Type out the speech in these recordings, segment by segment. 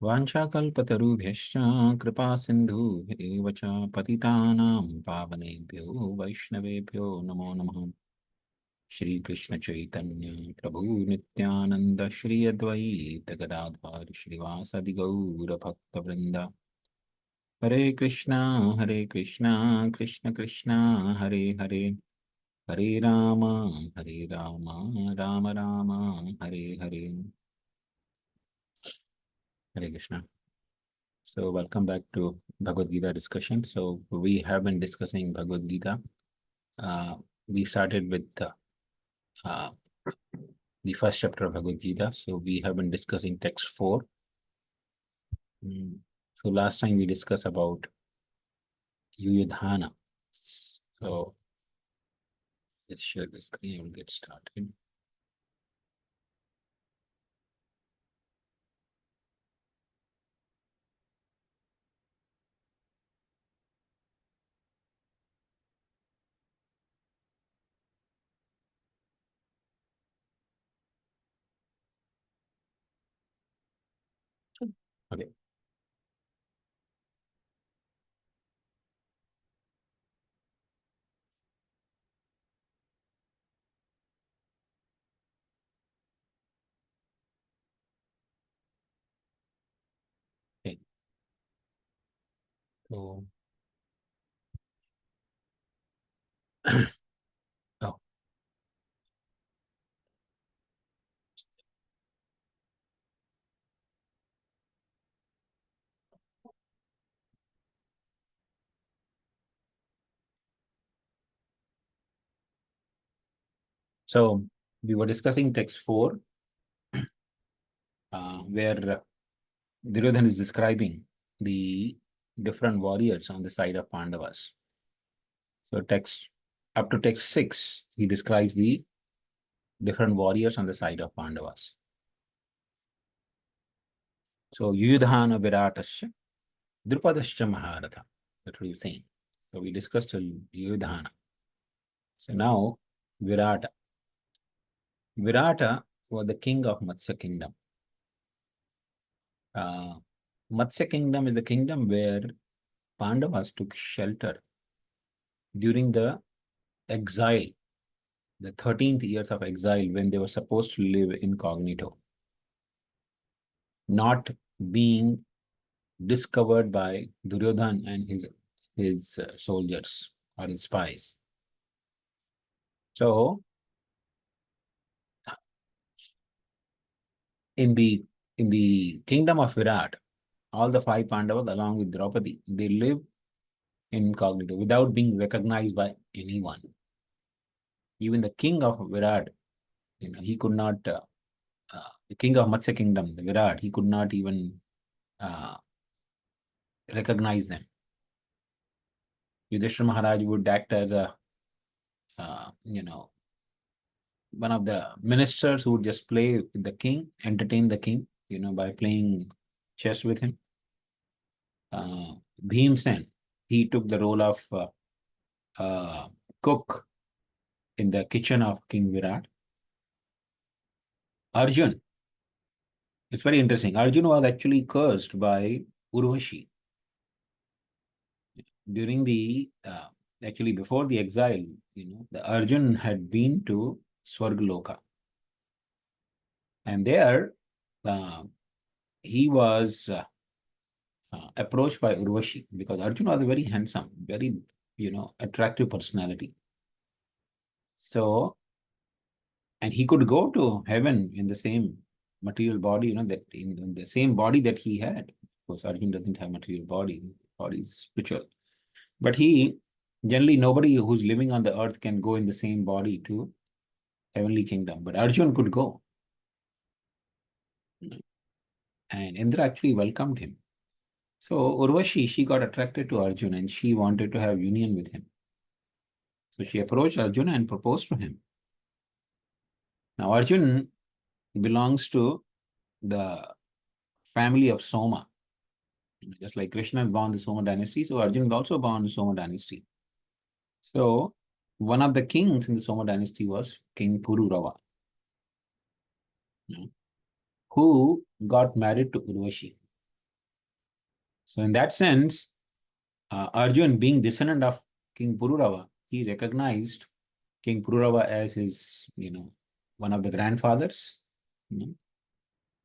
वाञ्छाकल्पतरुभ्यश्च कृपा सिन्धुभ्येव च पतितानां पावनेभ्यो वैष्णवेभ्यो नमो नमः। श्रीकृष्ण चैतन्य प्रभु नित्यानंद श्री अद्वैत गदाधर श्रीवासदि गौर भक्तवृंद। हरे कृष्णा कृष्ण कृष्ण हरे हरे, हरे Ram Ram Ram Hare Hare. Hare Krishna. So welcome back to Bhagavad Gita discussion. So we have been discussing Bhagavad Gita. We started with uh, the first chapter of Bhagavad Gita. So we have been discussing text 4. So last time we discussed about Yuyudhana. So let's share the screen and get started. Okay. Okay. So oh. So we were discussing text 4, where Duryodhana is describing the different warriors on the side of Pandavas. So text up to text 6, he describes the different warriors on the side of Pandavas. So Yudhana Viratasya Drupadasya Maharatha. That's what he's saying. So we discussed Yudhana. So now Virata. Virata was the king of Matsya kingdom. Matsya kingdom is the kingdom where Pandavas took shelter during the exile, the 13th years of exile, when they were supposed to live incognito, not being discovered by Duryodhan and his soldiers or his spies. So in the kingdom of Virat, all the 5 Pandavas along with Draupadi, they live incognito without being recognized by anyone. Even the king of Virat, he could not, the king of Matsya kingdom, the Virat, he could not even recognize them. Yudhishthira Maharaj would act as a, one of the ministers who would just play with the king, entertain the king, by playing chess with him. Bhimsen, he took the role of cook in the kitchen of King Virat. Arjun, it's very interesting. Arjun was actually cursed by Urvashi. During the, actually before the exile, the Arjun had been to Swargaloka. And there, he was approached by Urvashi, because Arjuna was a very handsome, very, attractive personality. So, and he could go to heaven in the same material body, that in the same body that he had. Of course, Arjuna doesn't have material body is spiritual. But generally nobody who's living on the earth can go in the same body to heavenly kingdom. But Arjuna could go. And Indra actually welcomed him. So Urvashi, she got attracted to Arjuna and she wanted to have union with him. So she approached Arjuna and proposed to him. Now Arjuna belongs to the family of Soma. Just like Krishna is born in the Soma dynasty, so Arjuna is also born in the Soma dynasty. So one of the kings in the Soma dynasty was King Pururava, who got married to Urvashi. So in that sense, Arjun, being descendant of King Pururava, he recognized King Pururava as his, one of the grandfathers. you know.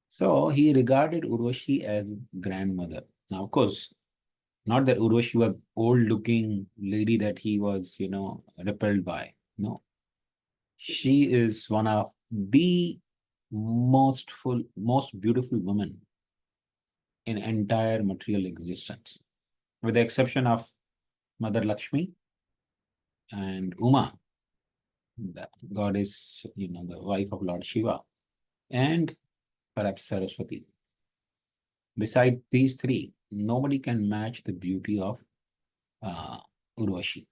So he regarded Urvashi as grandmother. Now, of course, not that Urvashi was old-looking lady that he was, repelled by. No, she is one of the most beautiful women in entire material existence, with the exception of Mother Lakshmi and Uma, the goddess, the wife of Lord Shiva, and perhaps Saraswati. Beside these three, nobody can match the beauty of uh, Urvashi.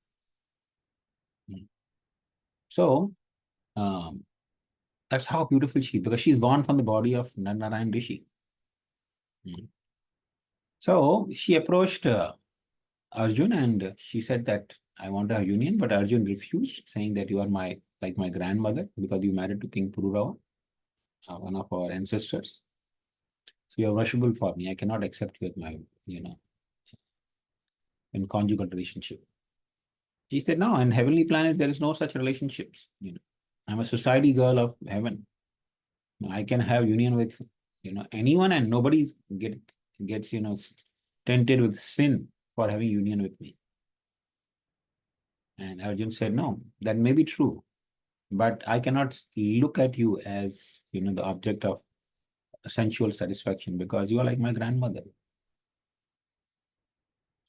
So um, that's how beautiful she is, because she's born from the body of Narayan Rishi. So she approached Arjun and she said that I want to have union, but Arjun refused, saying that you are like my grandmother because you married to King Pururava, one of our ancestors. So you're worshipable for me. I cannot accept you as my, in conjugal relationship. She said, no, in heavenly planet, there is no such relationships. I'm a society girl of heaven. I can have union with, anyone, and nobody gets, tainted with sin for having union with me. And Arjun said, no, that may be true, but I cannot look at you as, the object of sensual satisfaction because you are like my grandmother.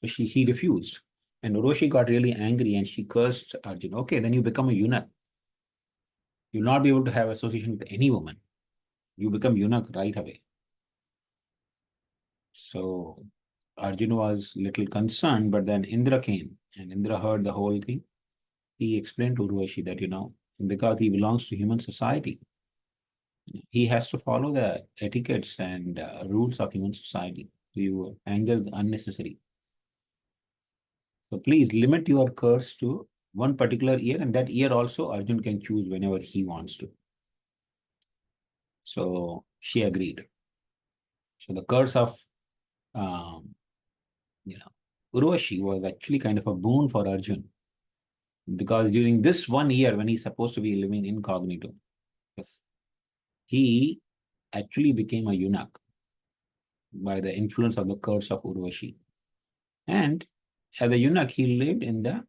So he refused. And Oroshi got really angry and she cursed Arjun. Okay, then you become a eunuch. You'll not be able to have association with any woman. You become eunuch right away. So Arjun was little concerned, but then Indra came and Indra heard the whole thing. He explained to Urvashi that, because he belongs to human society, he has to follow the etiquettes and rules of human society. You anger unnecessary. So please limit your curse to one particular year, and that year also Arjun can choose whenever he wants to. So she agreed. So the curse of um, Urvashi was actually kind of a boon for Arjun, because during this 1 year when he's supposed to be living incognito, he actually became a eunuch by the influence of the curse of Urvashi. And as a eunuch, he lived in the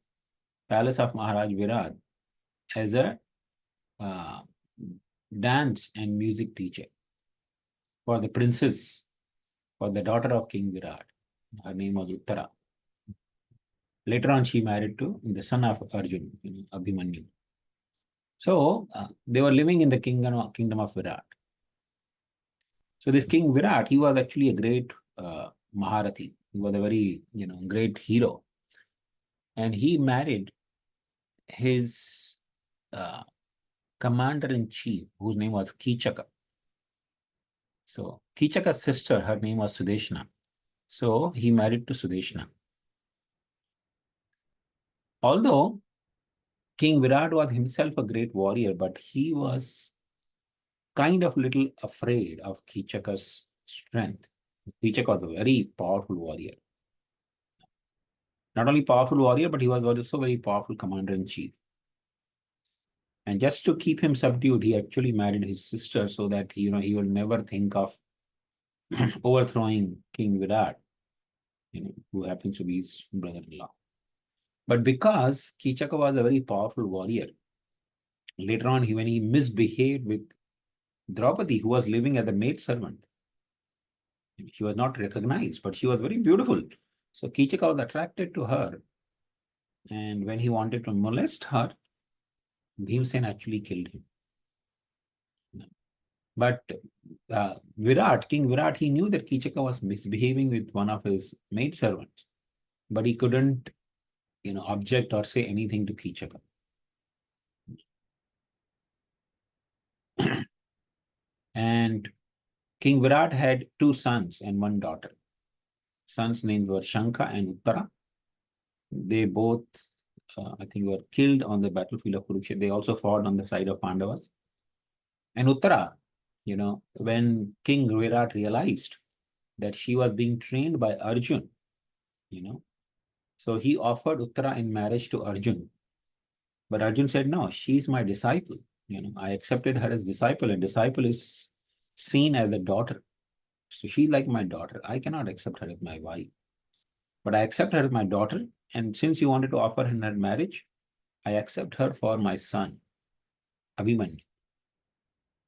palace of Maharaj Virat as a uh, dance and music teacher for the princess, for the daughter of King Virat. Her name was Uttara. Later on, she married to the son of Arjun, Abhimanyu. So they were living in the kingdom of Virat. So this King Virat, he was actually a great Maharathi. He was a very, great hero. And he married his commander-in-chief, whose name was Kichaka. So Kichaka's sister, her name was Sudeshna. So he married to Sudeshna. Although King Virat was himself a great warrior, but he was kind of little afraid of Kichaka's strength. Kichaka was a very powerful warrior. Not only powerful warrior, but he was also very powerful commander-in-chief. And just to keep him subdued, he actually married his sister so that he will never think of overthrowing King Virat, who happens to be his brother-in-law. But because Kichaka was a very powerful warrior, later on, when he misbehaved with Draupadi, who was living as a maidservant, she was not recognized, but she was very beautiful. So Kichaka was attracted to her. And when he wanted to molest her, Bhimsen actually killed him. But King Virat, he knew that Kichaka was misbehaving with one of his maidservants, but he couldn't, object or say anything to Kichaka. And King Virat had two sons and one daughter. Sons' names were Shankha and Uttara. They both, I think, were killed on the battlefield of Kurukshetra. They also fought on the side of Pandavas. And Uttara, when King Virat realized that she was being trained by Arjun, you know. So he offered Uttara in marriage to Arjun. But Arjun said, no, she's my disciple. I accepted her as disciple, and disciple is seen as a daughter. So she's like my daughter. I cannot accept her as my wife. But I accept her as my daughter. And since you wanted to offer her marriage, I accept her for my son, Abhimanyu.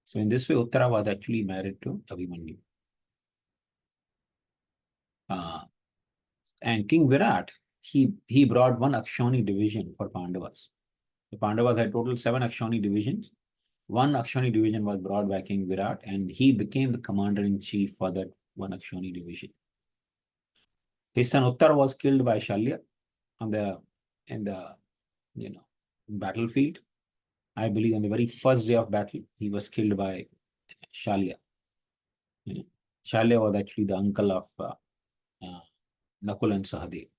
So in this way, Uttara was actually married to Abhimanyu. And King Virat, he brought one Akshoni division for Pandavas. The Pandavas had total 7 Akshoni divisions. One Akshoni division was brought by King Virat, and he became the commander-in-chief for that one Akshoni division. His son Uttar was killed by Shalya in the battlefield. I believe on the very first day of battle, he was killed by Shalya. Shalya was actually the uncle of Nakul and Sahadev,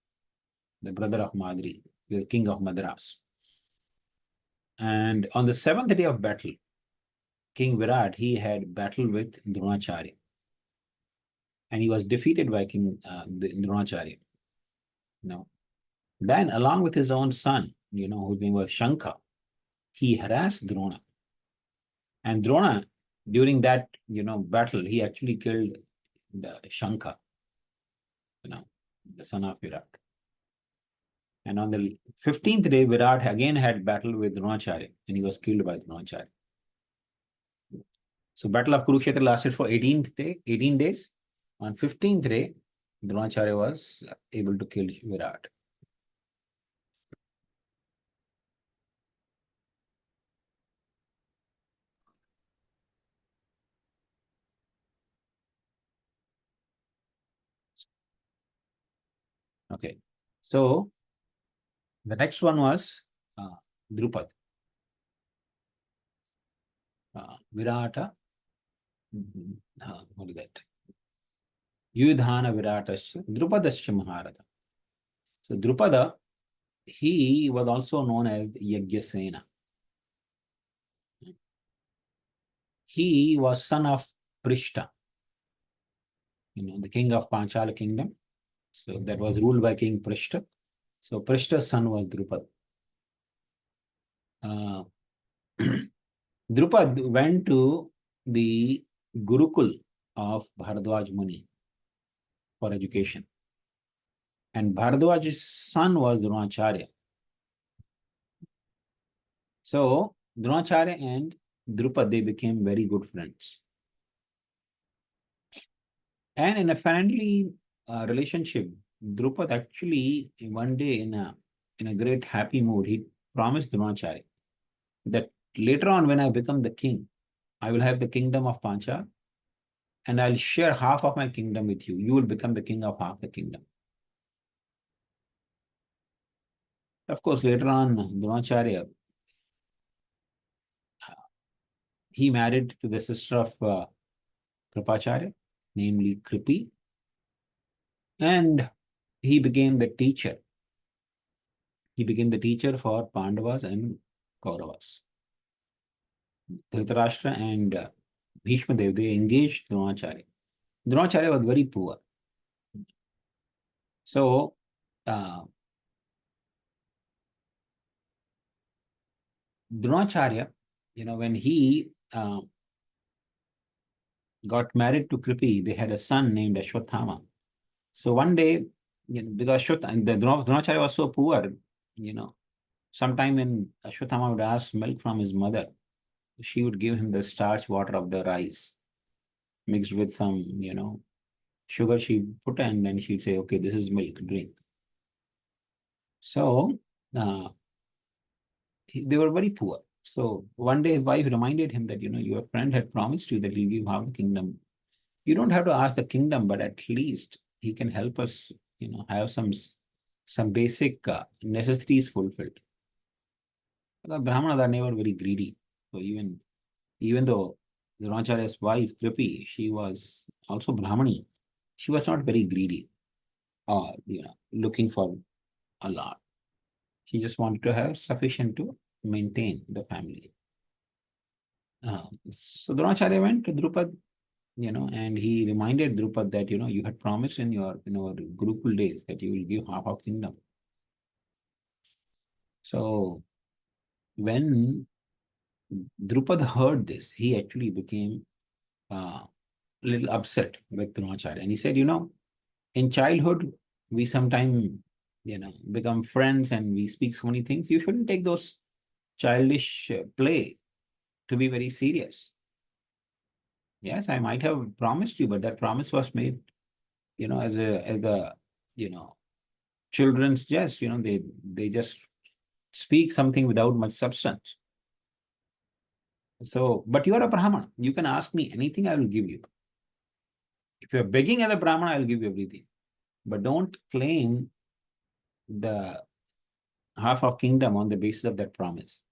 the brother of Madri, the king of Madras. And on the 7th day of battle, King Virat, he had battle with Dronacharya. And he was defeated by King Dronacharya. Then, along with his own son, whose name was Shanka, he harassed Drona. And Drona, during that, battle, he actually killed the Shanka, the son of Virat. And on the 15th day, Virat again had battle with Dronacharya, and he was killed by Dronacharya. So Battle of Kurukshetra lasted for 18 days. On 15th day, Dronacharya was able to kill Virat. Okay, so the next one was Drupad. Virata, what is that? Yudhana Viratasya, Drupadasya Maharata. So Drupada, he was also known as Yagyasena. He was son of Prishta, the king of Panchala kingdom. So that was ruled by King Prishta. So Prishta's son was Drupad. Drupad went to the Gurukul of Bharadwaj Muni for education. And Bharadwaj's son was Dronacharya. So Dronacharya and Drupad, they became very good friends. And in a friendly relationship, Drupad actually one day in a great happy mood, he promised Dronacharya that later on when I become the king, I will have the kingdom of Panchal and I'll share half of my kingdom with you. You will become the king of half the kingdom. Of course, later on, Dronacharya, he married to the sister of Kripacharya, namely Kripi, and he became the teacher. He became the teacher for Pandavas and Kauravas. Dhritarashtra and Bhishma Dev, they engaged Dronacharya. Dronacharya was very poor. So, Dronacharya, when he got married to Kripi, they had a son named Ashwathama. So one day, because Dronacharya was so poor, sometime when Ashwathama would ask milk from his mother, she would give him the starch water of the rice mixed with some, sugar she put, and then she'd say, okay, this is milk, drink. So they were very poor. So one day his wife reminded him that, your friend had promised you that he'll give half the kingdom. You don't have to ask the kingdom, but at least he can help us, have some basic necessities fulfilled. Because Brahmanas are never very greedy. So even though Dronacharya's wife, Kripi, she was also Brahmani, she was not very greedy or, looking for a lot. She just wanted to have sufficient to maintain the family. So Dronacharya went to Drupad and he reminded Drupad that, you had promised in your, Gurukul days that you will give half of kingdom. So when Drupad heard this, he actually became a little upset with Dronacharya. And he said, in childhood, we sometimes, become friends and we speak so many things. You shouldn't take those childish play to be very serious. Yes, I might have promised you, but that promise was made, as a you know, children's jest. They just speak something without much substance. So, but you are a Brahmana. You can ask me anything, I will give you. If you are begging as a Brahmana, I will give you everything. But don't claim the half of kingdom on the basis of that promise.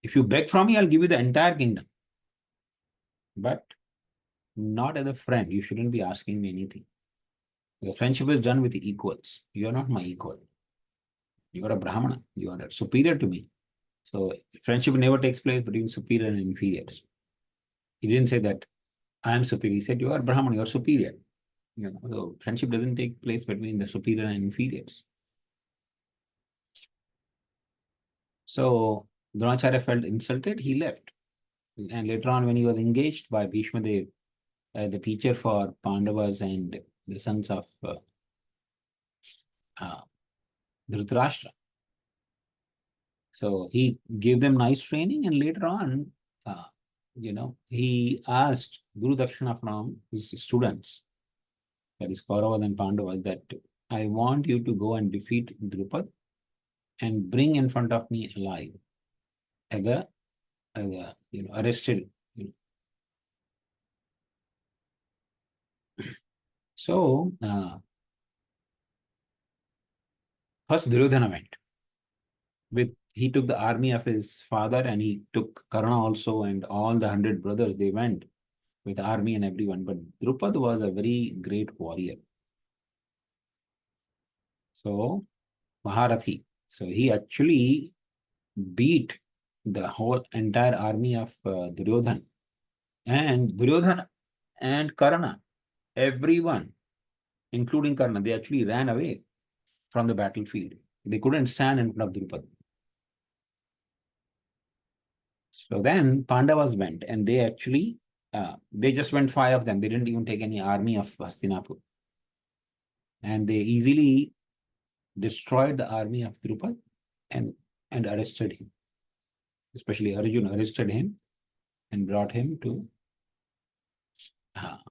If you beg from me, I'll give you the entire kingdom. But not as a friend. You shouldn't be asking me anything. Your friendship is done with the equals. You are not my equal. You are a Brahmana. You are superior to me. So friendship never takes place between superior and inferiors. He didn't say that I am superior. He said you are Brahman, you are superior. So friendship doesn't take place between the superior and inferiors. So Dronacharya felt insulted. He left. And later on, when he was engaged by Bhishma Dev, the teacher for Pandavas and the sons of uh, Dhritarashtra. So he gave them nice training, and later on, he asked Guru Dakshina from his students, that is Kauravas and Pandavas, that I want you to go and defeat Drupad and bring in front of me alive as a arrested. So first Duryodhana went. He took the army of his father and he took Karna also and all the 100 brothers. They went with army and everyone. But Drupad was a very great warrior. So Maharathi. So he actually beat the whole entire army of Duryodhan. And Duryodhan and Karna, everyone, including Karna, they actually ran away from the battlefield. They couldn't stand in front of Drupad. So then Pandavas went and they just went 5 of them. They didn't even take any army of Hastinapur. And they easily destroyed the army of Drupad and arrested him. Especially Arjuna arrested him and brought him to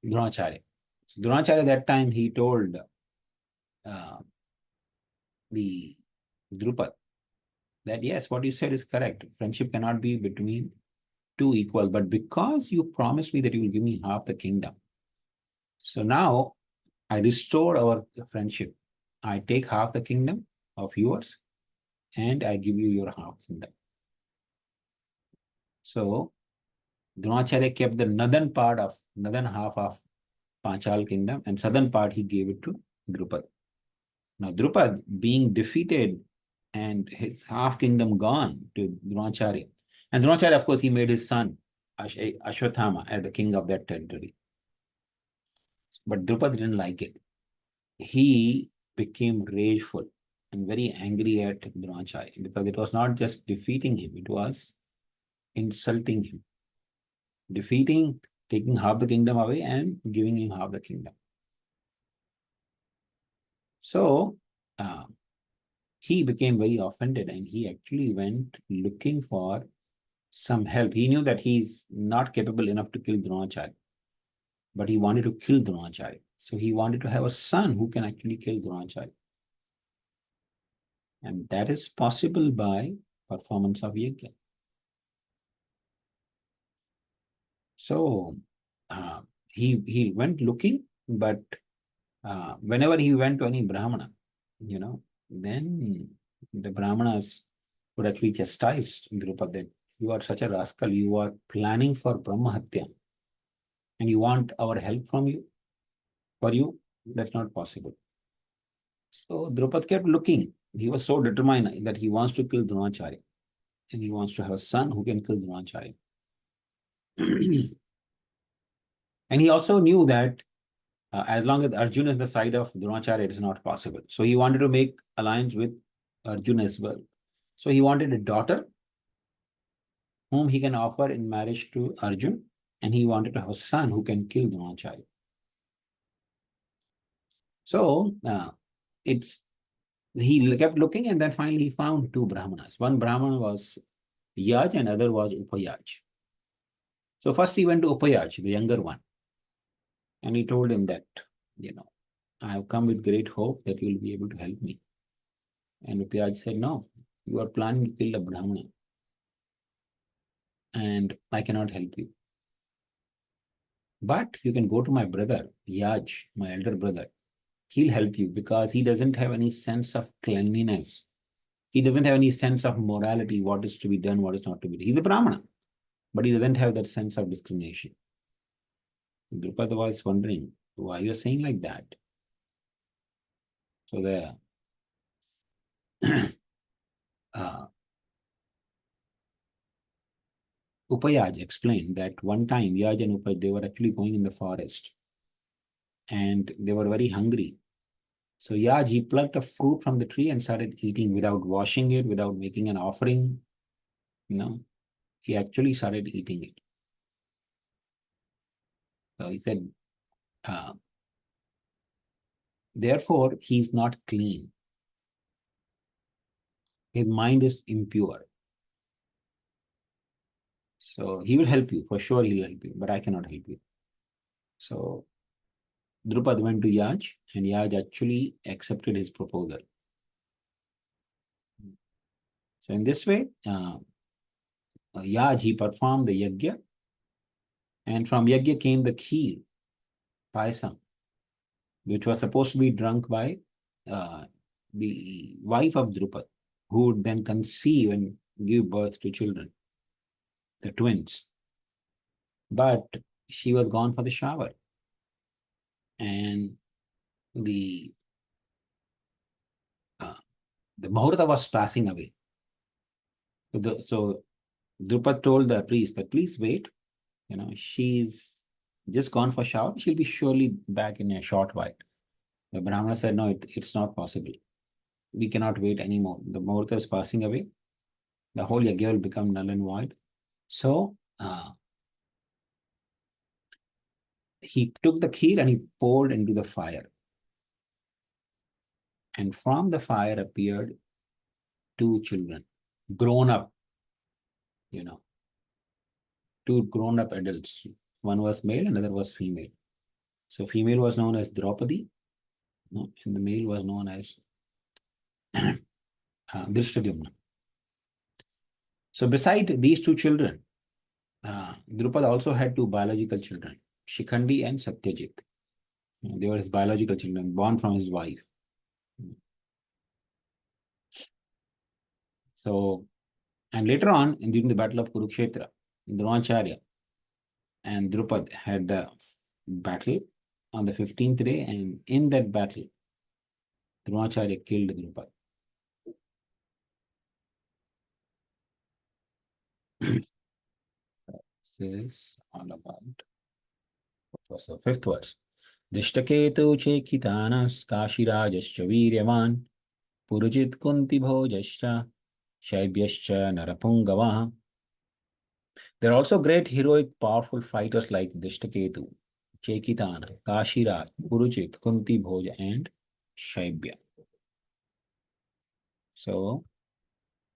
Dronacharya. So Dronacharya that time he told the Drupad that yes, what you said is correct. Friendship cannot be between two equal, but because you promised me that you will give me half the kingdom. So now I restore our friendship. I take half the kingdom of yours and I give you your half kingdom. So Dronacharya kept the northern half of Panchal kingdom and southern part he gave it to Drupad. Now Drupad being defeated and his half kingdom gone to Dronacharya. And Dronacharya, of course, he made his son Ashwathama as the king of that territory. But Drupad didn't like it. He became rageful and very angry at Dronacharya because it was not just defeating him, it was insulting him. Defeating, taking half the kingdom away and giving him half the kingdom. So he became very offended and he actually went looking for some help. He knew that he's not capable enough to kill Dronacharya, but he wanted to kill Dronacharya. So he wanted to have a son who can actually kill Dronacharya. And that is possible by performance of yajna. So he went looking, but whenever he went to any Brahmana, then the Brahmanas would actually chastise Drupad that you are such a rascal, you are planning for Brahma Hatya and you want our help from you, for you, that's not possible. So Drupad kept looking. He was so determined that he wants to kill Dronacharya and he wants to have a son who can kill Dronacharya. And he also knew that as long as Arjuna is the side of Dronacharya, it is not possible. So he wanted to make alliance with Arjuna as well. So he wanted a daughter whom he can offer in marriage to Arjun, and he wanted to have a son who can kill Dronacharya. So it's he kept looking, and then finally he found two Brahmanas. One Brahmana was Yaj and other was Upayaj. So first he went to Upayaj, the younger one, and he told him that, I have come with great hope that you will be able to help me. And Upayaj said, no, you are planning to kill a Brahmana, and I cannot help you. But you can go to my brother, Yaj, my elder brother. He'll help you because he doesn't have any sense of cleanliness. He doesn't have any sense of morality, what is to be done, what is not to be done. He's a Brahmana, but he doesn't have that sense of discrimination. Drupada was wondering, why you're saying like that? So the Upayaj explained that one time Yaj and Upayaj, they were actually going in the forest and they were very hungry. So Yaj, he plucked a fruit from the tree and started eating without washing it, without making an offering. He actually started eating it. So he said, therefore, he is not clean. His mind is impure. So he will help you. For sure, he will help you, but I cannot help you. So Drupad went to Yaj, and Yaj actually accepted his proposal. So in this way, Yaj, he performed the yajna, and from yajna came the kheer, payasam, which was supposed to be drunk by the wife of Drupad, who would then conceive and give birth to children, the twins. But she was gone for the shower, and the Muhurta was passing away. So Drupad told the priest that please wait. She's just gone for shower. She'll be surely back in a short while. The Brahmana said, no, it's not possible. We cannot wait anymore. The Muhurta is passing away. The whole yajna will become null and void. So he took the kheer and he poured into the fire. And from the fire appeared two children, grown up, two grown up adults. One was male, another was female. So female was known as Draupadi, and the male was known as Drishtadyumna. So beside these two children, Drupad also had two biological children, Shikhandi and Satyajit. They were his biological children, born from his wife. So, and later on, during the battle of Kurukshetra, Dronacharya and Drupad had the battle on the 15th day, and in that battle, Dronacharya killed Drupad. This is all about what was the fifth verse. Dishtaketu Chekitanas Kashirajascha Viryavan Purujit Kunti Bhojascha Shaibhyascha Narapungavaha. There are also great, heroic, powerful fighters like Dishtaketu, Chekitana, Kashiraj, Purujit, Kunti Bhoja, and Shaibhya. So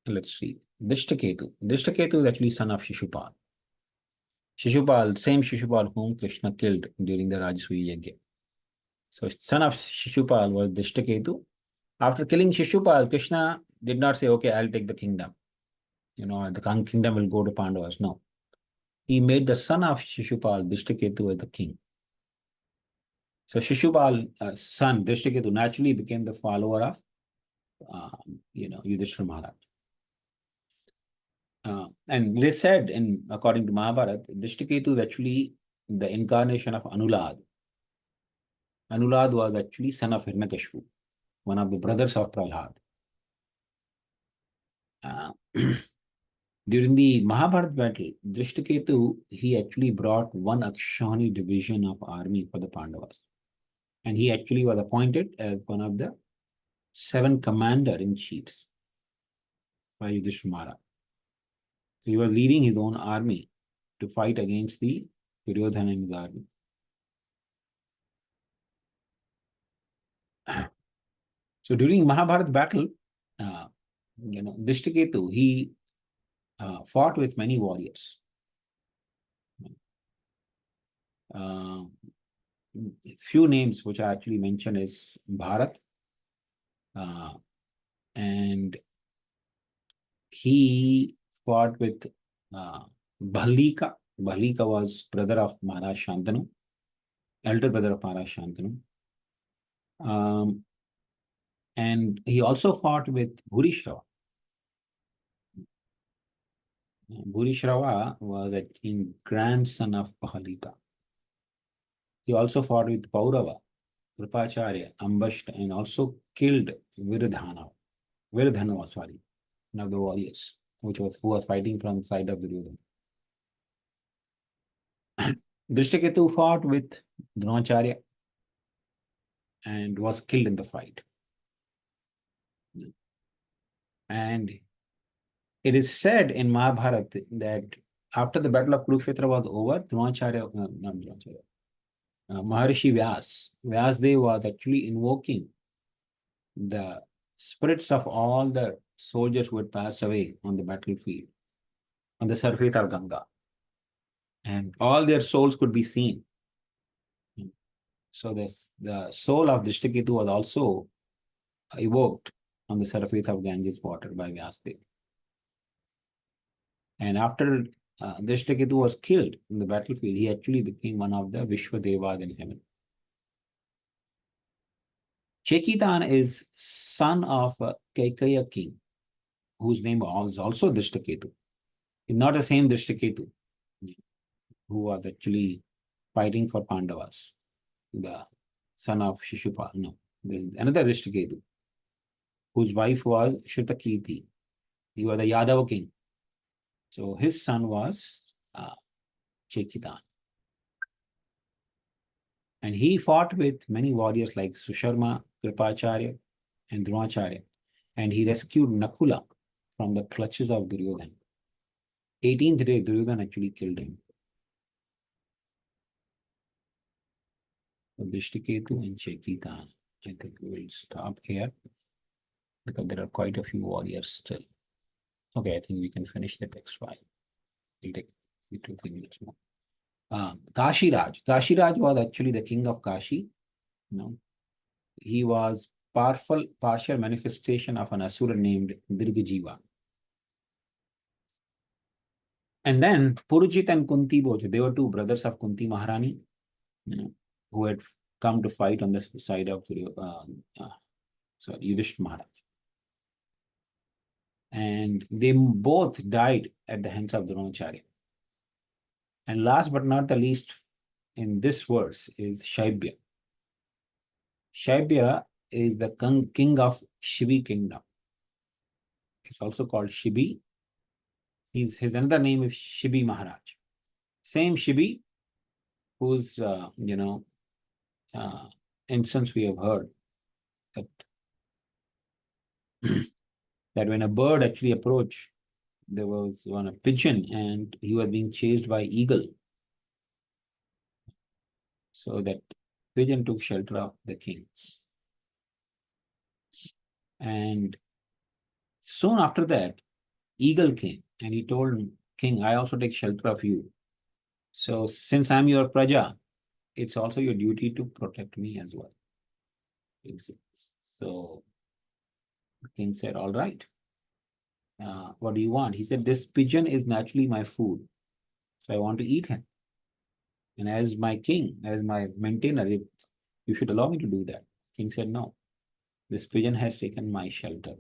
let's see. Dishtaketu. Dishtaketu is actually son of Shishupal. Shishupal, same Shishupal whom Krishna killed during the Rajasuya Yajna. So son of Shishupal was Dishtaketu. After killing Shishupal, Krishna did not say, okay, I'll take the kingdom. The kingdom will go to Pandavas. No. He made the son of Shishupal, Dishtaketu, as the king. So Shishupal's son, Dishtaketu, naturally became the follower of, Yudhishthira Maharaj. And they said, according to Mahabharata, Dishtaketu is actually the incarnation of Anulad. Anulad was actually son of Hiranyakashipu, one of the brothers of Prahlad. During the Mahabharata battle, Drishtaketu, he actually brought one Akshani division of army for the Pandavas. And he actually was appointed as one of the 7 commander-in-chiefs by Yudhishthira. He was leading his own army to fight against the Duryodhana and his army. So during Mahabharata battle, Drishtaketu, he fought with many warriors. Few names which I actually mentioned is Bharat, and he fought with Bhalika. Bhalika was brother of Maharaj Shantanu, elder brother of Maharaj Shantanu. And he also fought with Bhurishrava. Bhurishrava was, I think, grandson of Bhalika. He also fought with Paurava, Kripacharya, Ambashta, and also killed Viradhana. Viradhana was, sorry, one of the warriors, who was fighting from the side of Duryodhana. Drishtaketu fought with Dronacharya and was killed in the fight. And it is said in Mahabharata that after the battle of Kurukshetra was over, Maharishi Vyasdev was actually invoking the spirits of all the soldiers who had passed away on the battlefield, on the surface of Ganga. And all their souls could be seen. So the soul of Drishtaketu was also evoked on the surface of Ganges water by Vyasdev. And after Drishtaketu was killed in the battlefield, he actually became one of the Vishwadevas in heaven. Chekitan is son of Kaikeya king, whose name was also Drishtaketu. He's not the same Drishtaketu who was actually fighting for Pandavas, the son of Shishupal. No, there's another Drishtaketu, whose wife was Shrutakirti. He was the Yadava king. So his son was Chekitan. And he fought with many warriors like Susharma, Kripacharya, and Dronacharya. And he rescued Nakula from the clutches of Duryodhana. 18th day, Duryodhana actually killed him. So Drishtaketu and Chekitan. I think we will stop here because there are quite a few warriors still. Okay, I think we can finish the text file. It'll take 2-3 minutes more. Kashiraj. Kashiraj was actually the king of Kashi. He was partial manifestation of an asura named Dirgajiva. And then Purujit and Kunti Boj, they were 2 brothers of Kunti Maharani, who had come to fight on the side of Yudhishthira Maharaj. And they both died at the hands of Dronacharya. And last but not the least in this verse is Shaibya. Shaibya is the king of Shibi kingdom. It's also called Shibi. His another name is Shibi Maharaj. Same Shibi, whose instance we have heard that that when a bird actually approached, there was a pigeon and he was being chased by eagle. So that pigeon took shelter of the king. And soon after that, eagle came and he told king, I also take shelter of you. So since I'm your praja, it's also your duty to protect me as well. So the king said, all right. What do you want? He said, this pigeon is naturally my food. So I want to eat him. And as my king, as my maintainer, you should allow me to do that. King said, no. This pigeon has taken my shelter.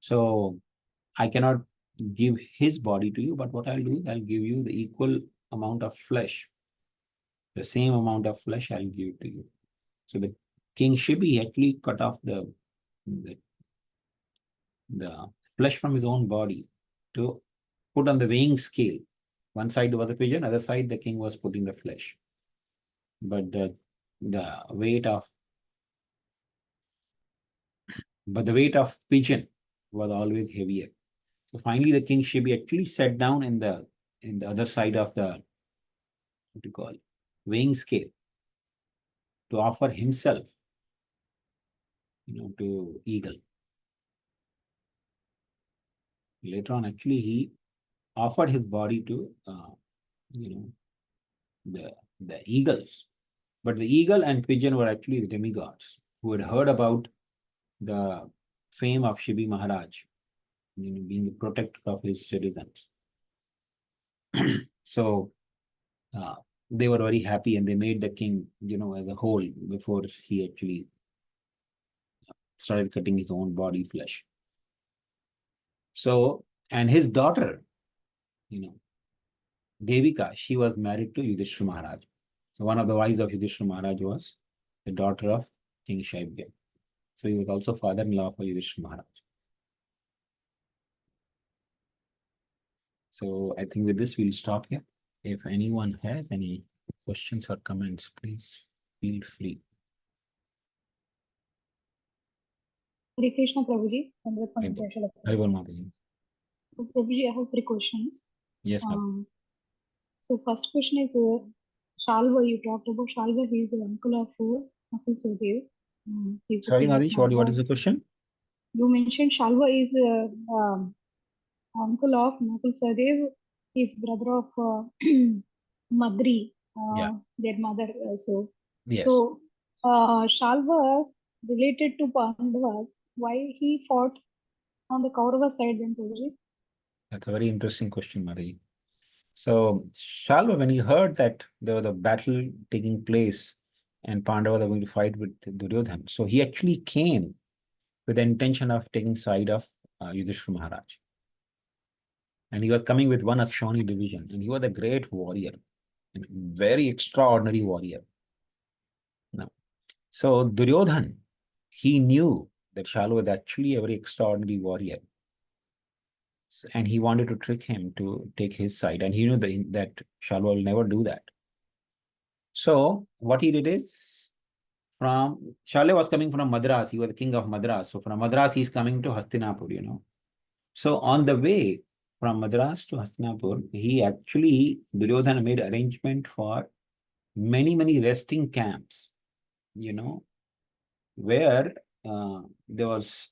So I cannot give his body to you, but what I'll do, I'll give you the equal amount of flesh. The same amount of flesh I'll give to you. So the King Shibi actually cut off the the flesh from his own body to put on the weighing scale. One side was the pigeon, other side the king was putting the flesh. But the weight of but the weight of pigeon was always heavier. So finally the king Shibi actually sat down in the other side of the what do you call weighing scale to offer himself, to eagle. Later on, actually, he offered his body to you know the eagles. But the eagle and pigeon were actually the demigods who had heard about the fame of Shibi Maharaj, being the protector of his citizens. So uh, they were very happy and they made the king, as a whole before he actually started cutting his own body flesh. So, and his daughter, you know, Devika, she was married to Yudhishthira Maharaj. So one of the wives of Yudhishthira Maharaj was the daughter of King Shaibya. So he was also father-in-law for Yudhishthira Maharaj. So I think with this we'll stop here. If anyone has any questions or comments, please feel free. Hare Krishna, Prabhuji. Haribol Mataji. So, Prabhuji, I have three questions. Yes, ma'am. So first question is Shalva. You talked about Shalva. He is the uncle of Nakul Sudev. He's the Sorry, king of Madish, what is the Madras. question? You mentioned Shalva is uncle of Nakul Sudev. He's brother of Madri, Yeah. their mother also. Yes. So Shalva related to Pandavas. Why he fought on the Kaurava side then, Prabhuji? That's a very interesting question, Madi. So Shalva, when he heard that there was a battle taking place and Pandavas are going to fight with Duryodhan, so he actually came with the intention of taking side of Yudhishthira Maharaj. And he was coming with one Akshoni division, and he was a great warrior, a very extraordinary warrior. Now, so Duryodhan, he knew that Shalva was actually a very extraordinary warrior. And he wanted to trick him to take his side. And he knew that Shalva will never do that. So what he did is, Shalva was coming from Madras. He was the king of Madras. So from Madras, he's coming to Hastinapur. So on the way from Madras to Hastinapur, Duryodhana made arrangement for many, many resting camps, where there was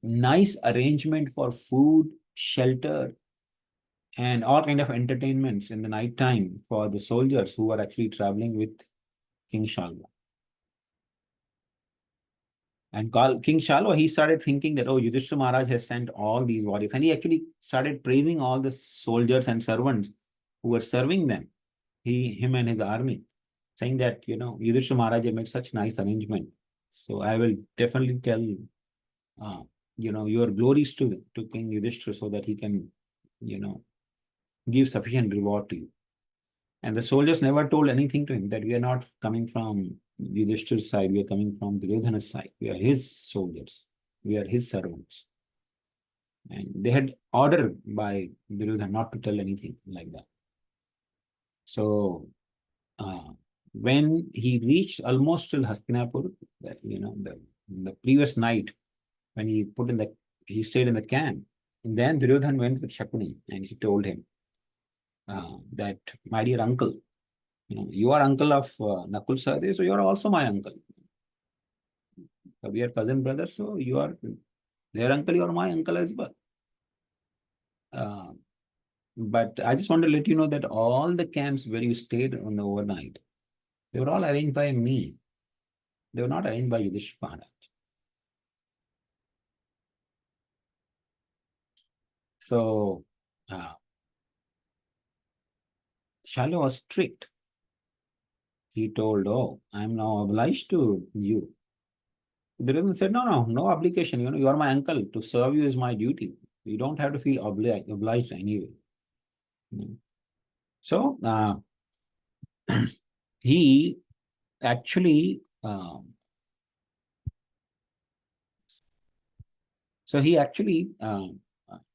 nice arrangement for food, shelter, and all kind of entertainments in the night time for the soldiers who were actually traveling with King Shalva. And King Shalva, he started thinking that, oh, Yudhishthira Maharaj has sent all these warriors. And he actually started praising all the soldiers and servants who were serving them, him and his army, saying that, Yudhishthira Maharaj made such nice arrangement. So I will definitely tell, your glories to King Yudhishthira so that he can, give sufficient reward to you. And the soldiers never told anything to him that we are not coming from Yudhishthir's side, we are coming from Duryodhana's side. We are his soldiers, we are his servants. And they had order by Duryodhana not to tell anything like that. So when he reached almost till Hastinapur, the previous night, when he stayed in the camp, and then Duryodhana went with Shakuni and he told him that, my dear uncle, you are uncle of Nakul Sahdev, so you are also my uncle. So we are cousin brothers, so you are their uncle, you are my uncle as well. But I just want to let you know that all the camps where you stayed on the overnight, they were all arranged by me. They were not arranged by Yudhishthira Maharaj. So Shalya was strict. He told, oh, I'm now obliged to you. Duryodhana said, no obligation. You are my uncle. To serve you is my duty. You don't have to feel obliged anyway. So he actually So he actually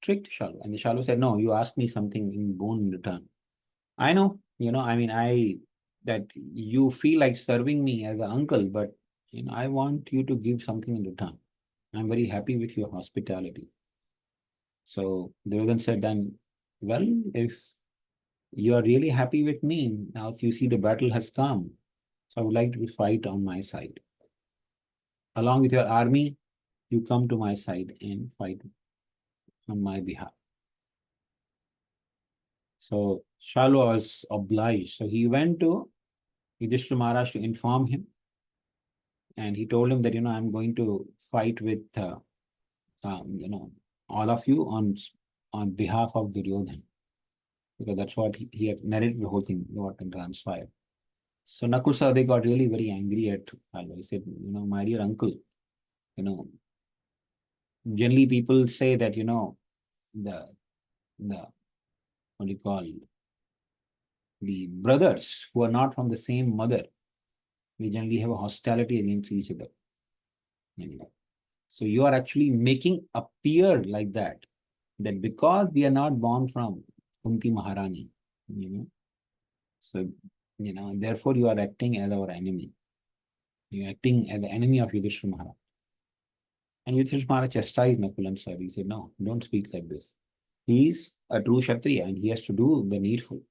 tricked Shalu, and the Shalu said, "No, you asked me something in boon in return. I know, I mean, that you feel like serving me as an uncle, but I want you to give something in return. I'm very happy with your hospitality." So Duryodhan said, "Then, well, if you are really happy with me, now you see the battle has come, so I would like to fight on my side. Along with your army, you come to my side and fight on my behalf." So Shalu was obliged. So he went to Yudhishthira Maharaj to inform him, and he told him that, I'm going to fight with, all of you on behalf of Duryodhan, because that's what he had narrated the whole thing, what can transpire. So Nakul Sahadeo got really very angry at Shalu. He said, my dear uncle, you know, generally people say that, the the what do you call, the brothers who are not from the same mother, they generally have a hostility against each other. So you are actually making appear like that because we are not born from Kunti Maharani, you know. So, therefore you are acting as our enemy. You are acting as the enemy of Yudhishthira Maharaj. And Yudhishthira Maharaj chastised Nakul and Sahadeo. He said, "No, don't speak like this. He is a true Kshatriya and he has to do the needful."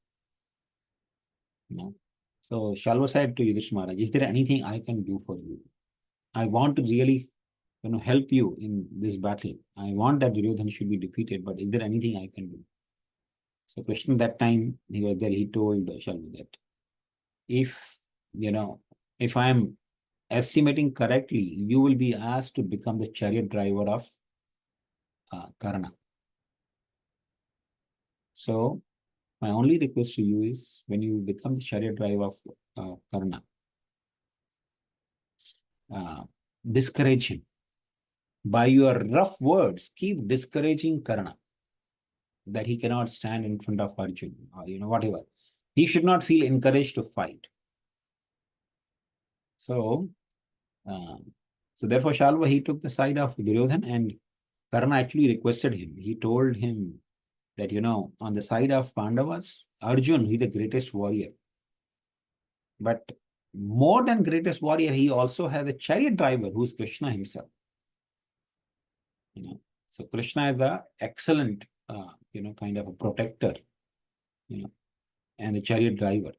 So Shalva said to Yudhishthira Maharaj, "Is there anything I can do for you? I want to really help you in this battle. I want that Duryodhana should be defeated, but is there anything I can do?" So Krishna that time he was there, he told Shalva that if if I am estimating correctly, you will be asked to become the chariot driver of Karna. So my only request to you is when you become the chariot driver of Karna, discourage him. By your rough words, keep discouraging Karna that he cannot stand in front of Arjun or whatever. He should not feel encouraged to fight. So, therefore, Shalva he took the side of Duryodhan, and Karna actually requested him. He told him that on the side of Pandavas, Arjun he the greatest warrior, but more than greatest warrior, he also has a chariot driver who is Krishna himself. So Krishna is a excellent kind of a protector, and a chariot driver.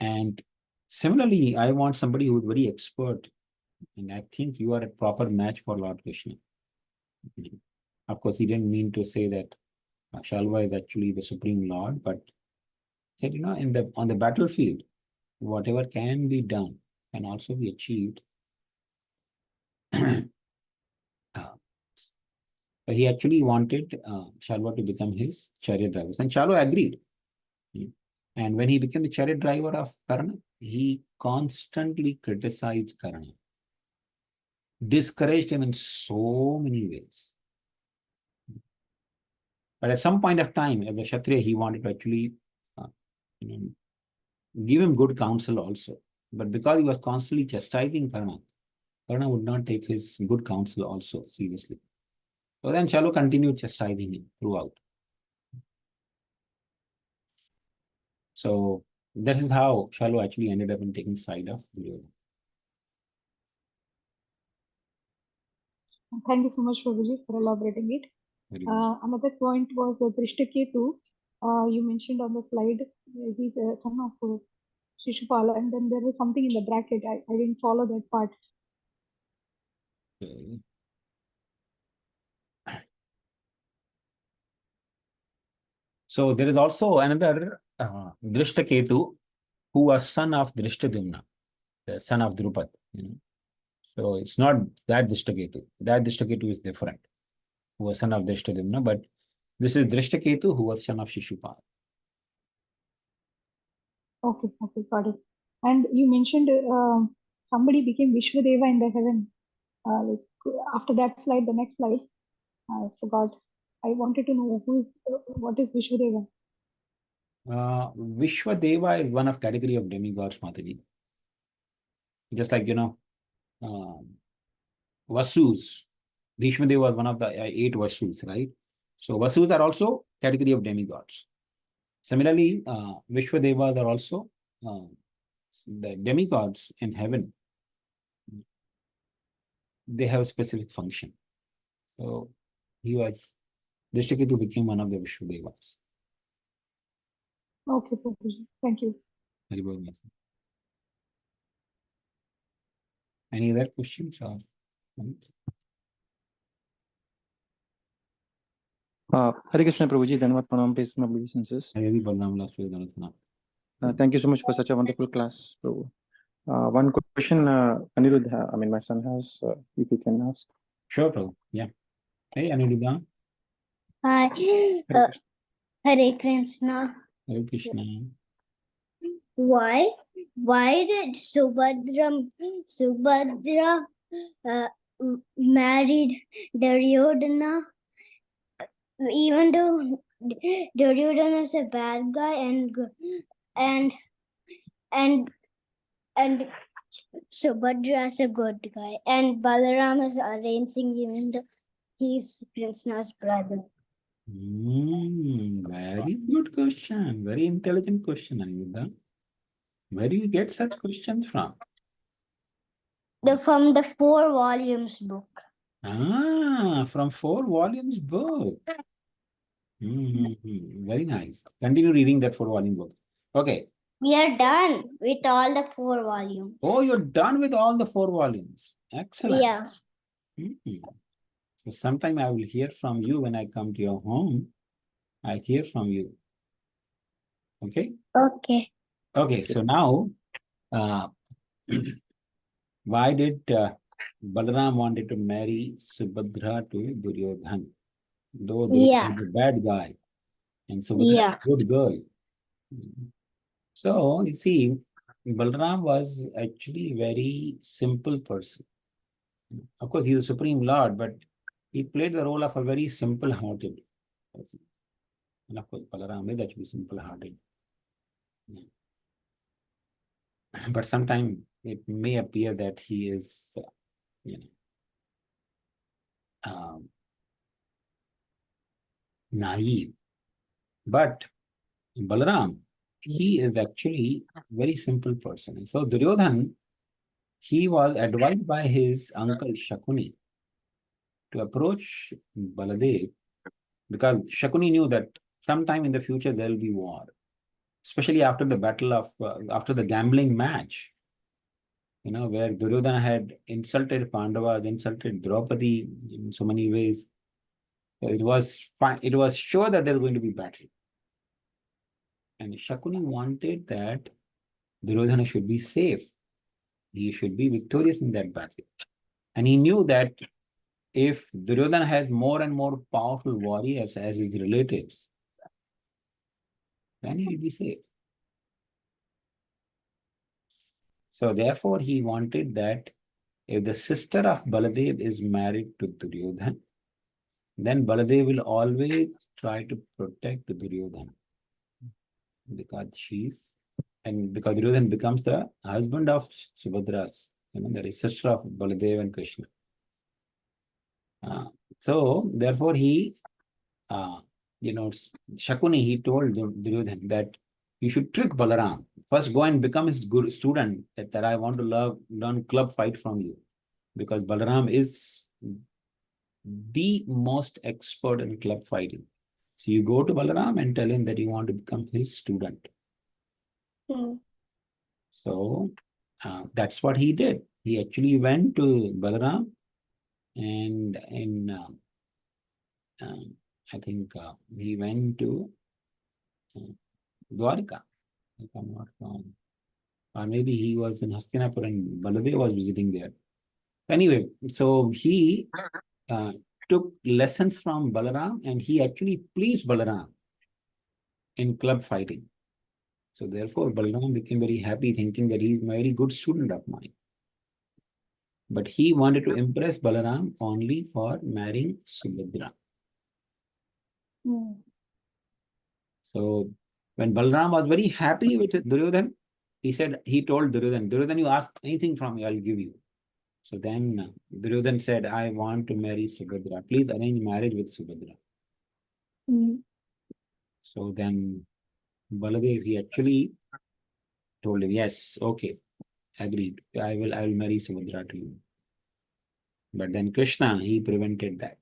And similarly, I want somebody who is very expert, and I think you are a proper match for Lord Krishna. Of course, he didn't mean to say that Shalva is actually the Supreme Lord, but said, on the battlefield, whatever can be done can also be achieved. He actually wanted Shalva to become his chariot driver, and Shalva agreed. And when he became the chariot driver of Karna, he constantly criticized Karna, discouraged him in so many ways. But at some point of time, as a Kshatriya, he wanted to actually give him good counsel also. But because he was constantly chastising Karna, Karna would not take his good counsel also seriously. So then Shalu continued chastising him throughout. So this is how Shalu actually ended up in taking side of Duryodhana. Thank you so much, Prabhuji, for elaborating it. Another point was Drishtaketu. You mentioned on the slide, he's a son of Shishupala, and then there was something in the bracket. I didn't follow that part. Okay. So there is also another Drishtaketu who was son of Drishtadumna, the son of Drupad. So it's not that Drishtaketu. That Drishtaketu is different, who was son of Drishtadumna, but this is Drishtaketu who was son of Shishupal. Okay, got it. And you mentioned somebody became Vishwadeva in the heaven. After that slide, the next slide, I forgot. I wanted to know what is Vishwadeva. Vishwadeva is one of category of demigods, Mataji. Just like, Vasus. Bhishma Deva was one of the 8 Vasus, right? So Vasus are also category of demigods. Similarly, Vishwadevas are also the demigods in heaven. They have a specific function. So Drishtaketu became one of the Vishwadevas. Okay, Prabhuji. Thank you. Any other questions or comments? Hare Krishna Prabhuji, Dhanavad Pranam, peace and obeisances. Thank you so much for such a wonderful class, Prabhu. One question, Aniruddha, I mean, my son has, if you can ask. Sure, Prabhu. Yeah. Hey, Aniruddha. Hi. Hare Hare Krishna. Hare Krishna. Why? Why did Subhadra married Duryodhana, even though Duryodhana is a bad guy and and Subhadra is a good guy, and Balaram is arranging even though he's Krishna's brother. Very good question. Very intelligent question, Aniruddha. Where do you get such questions from? From the 4 volumes book. From 4 volumes book. Very nice. Continue reading that 4-volume book. Okay. We are done with all the 4 volumes. Oh, you're done with all the 4 volumes. Excellent. Yeah. So sometime I will hear from you when I come to your home. I'll hear from you. Okay? Okay. Okay, so now, why did Balaram wanted to marry Subhadra to Duryodhana? Though Duryodhana is a bad guy and Subhadra is a good girl. So, you see, Balaram was actually a very simple person. Of course, he's a Supreme Lord, but he played the role of a very simple-hearted person. And of course, Balaram is actually simple-hearted. But sometimes it may appear that he is, naive. But Balaram, he is actually a very simple person. So Duryodhan, he was advised by his uncle Shakuni to approach Baladev because Shakuni knew that sometime in the future there will be war, especially after the battle of, after the gambling match, where Duryodhana had insulted Pandavas, insulted Draupadi in so many ways. So it was sure that there was going to be battle. And Shakuni wanted that Duryodhana should be safe. He should be victorious in that battle. And he knew that if Duryodhana has more and more powerful warriors as his relatives, then he will be safe. So therefore, he wanted that if the sister of Baladev is married to Duryodhana, then Baladev will always try to protect Duryodhana because because Duryodhana becomes the husband of Subhadra's, that is sister of Baladev and Krishna. So therefore he, Shakuni, he told Duryodhana that you should trick Balaram. First go and become his good student, that I want to learn club fight from you. Because Balaram is the most expert in club fighting. So you go to Balaram and tell him that you want to become his student. So that's what he did. He actually went to Balaram and I think he went to Dwarka, if I'm not wrong. Or maybe he was in Hastinapur and Baladev was visiting there. Anyway, so he took lessons from Balaram and he actually pleased Balaram in club fighting. So therefore, Balaram became very happy thinking that he is a very good student of mine. But he wanted to impress Balaram only for marrying Subhadra. So when Balaram was very happy with Duryodhana, he told Duryodhana, you ask anything from me, I'll give you. So then Duryodhan said, I want to marry Subhadra. Please arrange marriage with Subhadra. Mm. So then Baladev, he actually told him, yes, okay, agreed. I will marry Subhadra to you. But then Krishna, he prevented that.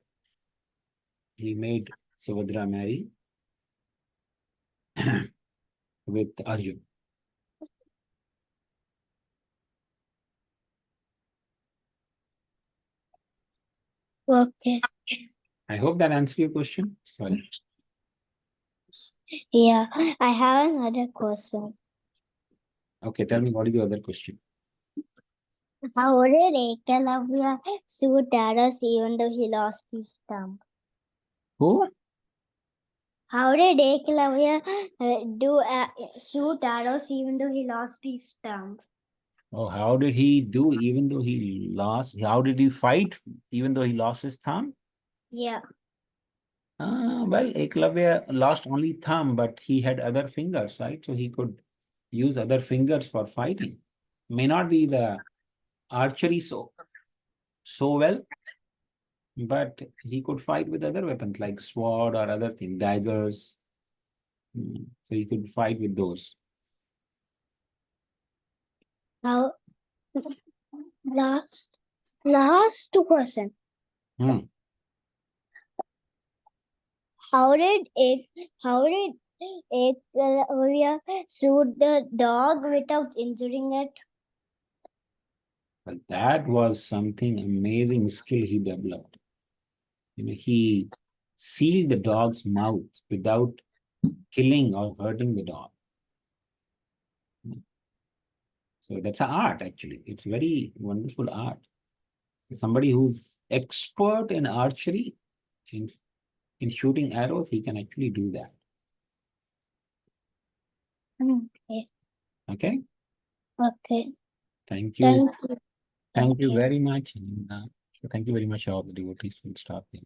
He made Subhadra marry with Arjun. Okay. I hope that answers your question. Sorry. Yeah, I have another question. Okay, tell me, what is the other question? How did Ekalavya shoot arrows even though he lost his thumb? Who? How did Ekalavya shoot arrows even though he lost his thumb? Oh, how did he do even though he lost? How did he fight even though he lost his thumb? Yeah. Well, Eklavya lost only thumb, but he had other fingers, right? So he could use other fingers for fighting. May not be the archery so well, but he could fight with other weapons like sword or other thing, daggers. So he could fight with those. How last question. Hmm. How did Ekalavya shoot the dog without injuring it? But that was something amazing skill he developed. He sealed the dog's mouth without killing or hurting the dog. So that's an art, actually. It's very wonderful art. Somebody who's expert in archery, in shooting arrows, he can actually do that. Okay. Okay? Okay. Thank you. Thank you. Thank you Okay. very much. And, so thank you very much, all the devotees. We'll stop here.